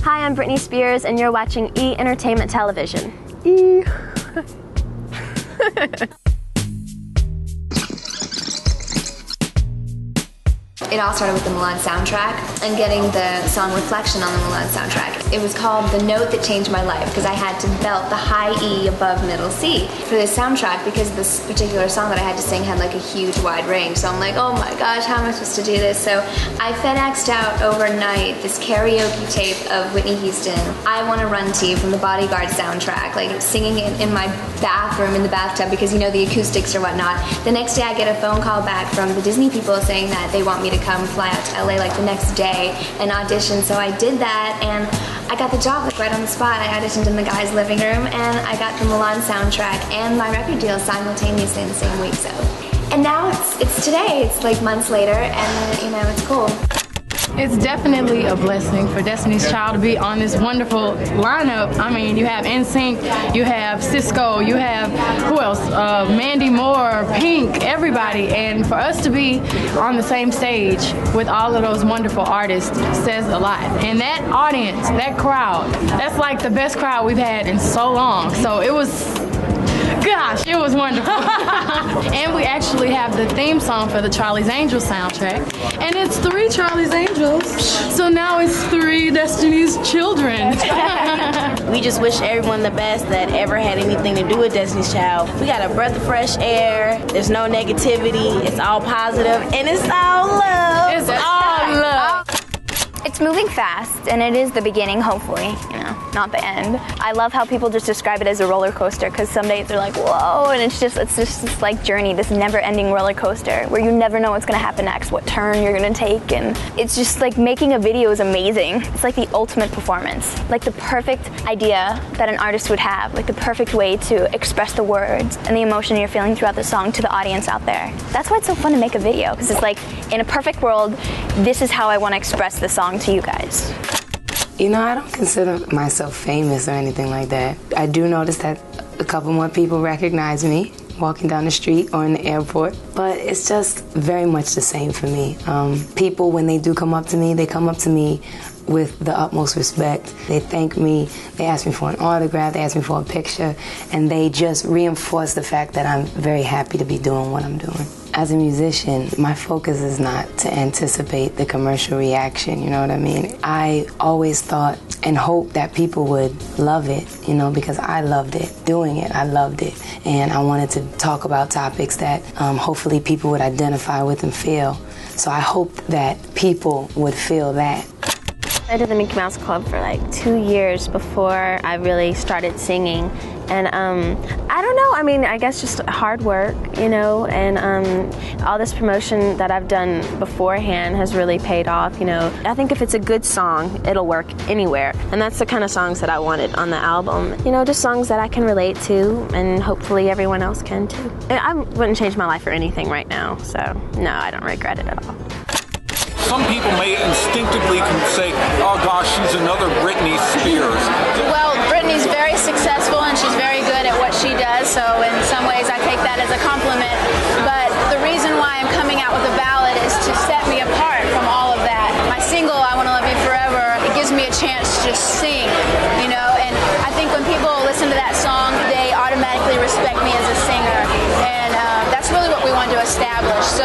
Hi, I'm Britney Spears, and you're watching E! Entertainment Television. E! It all started with the Milan soundtrack and getting the song Reflection on the Milan soundtrack. It was called The Note That Changed My Life because I had to belt the high E above middle C for this soundtrack because this particular song that I had to sing had like a huge wide range. So I'm like, oh my gosh, how am I supposed to do this? So I FedExed out overnight this karaoke tape of Whitney Houston, I Wanna Run To You from the Bodyguard soundtrack, like singing it in my bathroom in the bathtub because you know the acoustics or whatnot. The next day I get a phone call back from the Disney people saying that they want me to come fly out to LA like the next day and audition. So I did that and I got the job like right on the spot. I auditioned in the guy's living room and I got the Milan soundtrack and my record deal simultaneously in the same week. So, and now it's today. It's like months later and you know it's cool. It's definitely a blessing for Destiny's Child to be on this wonderful lineup. I mean, you have NSYNC, you have Cisco, you have, who else? Mandy Moore, Pink, everybody. And for us to be on the same stage with all of those wonderful artists says a lot. And that audience, that crowd, that's like the best crowd we've had in so long. So it was, gosh, it was wonderful. And we actually have the theme song for the Charlie's Angels soundtrack. And it's 3 Charlie's Angels. So now it's 3 Destiny's Children. We just wish everyone the best that ever had anything to do with Destiny's Child. We got a breath of fresh air. There's no negativity. It's all positive. And it's all love. It's all love. It's moving fast, and it is the beginning, hopefully, you know, not the end. I love how people just describe it as a roller coaster, because some days they're like, whoa, and it's just this like journey, this never-ending roller coaster, where you never know what's gonna happen next, what turn you're gonna take, and it's just like making a video is amazing. It's like the ultimate performance, like the perfect idea that an artist would have, like the perfect way to express the words and the emotion you're feeling throughout the song to the audience out there. That's why it's so fun to make a video, because it's like, in a perfect world, this is how I want to express the song to you guys. You know, I don't consider myself famous or anything like that. I do notice that a couple more people recognize me walking down the street or in the airport, but it's just very much the same for me. People, when they do come up to me, they come up to me with the utmost respect. They thank me, they ask me for an autograph, they ask me for a picture, and they just reinforce the fact that I'm very happy to be doing what I'm doing. As a musician, my focus is not to anticipate the commercial reaction, you know what I mean? I always thought and hoped that people would love it, you know, because I loved it. Doing it, I loved it. And I wanted to talk about topics that hopefully people would identify with and feel. So I hoped that people would feel that. I did the Mickey Mouse Club for like 2 years before I really started singing. And I don't know, I mean, I guess just hard work, you know, and all this promotion that I've done beforehand has really paid off, you know. I think if it's a good song, it'll work anywhere. And that's the kind of songs that I wanted on the album. You know, just songs that I can relate to, and hopefully everyone else can too. I wouldn't change my life for anything right now, so no, I don't regret it at all. Some people may instinctively say, oh gosh, she's another Britney Spears. Well, Britney's very successful and she's very good at what she does, so in some ways I take that as a compliment. But the reason why I'm coming out with a ballad is to set me apart from all of that. My single, I Wanna Love You Forever, it gives me a chance to just sing, you know, and I think when people listen to that song, they automatically respect me as a singer, and that's really what we want to establish. So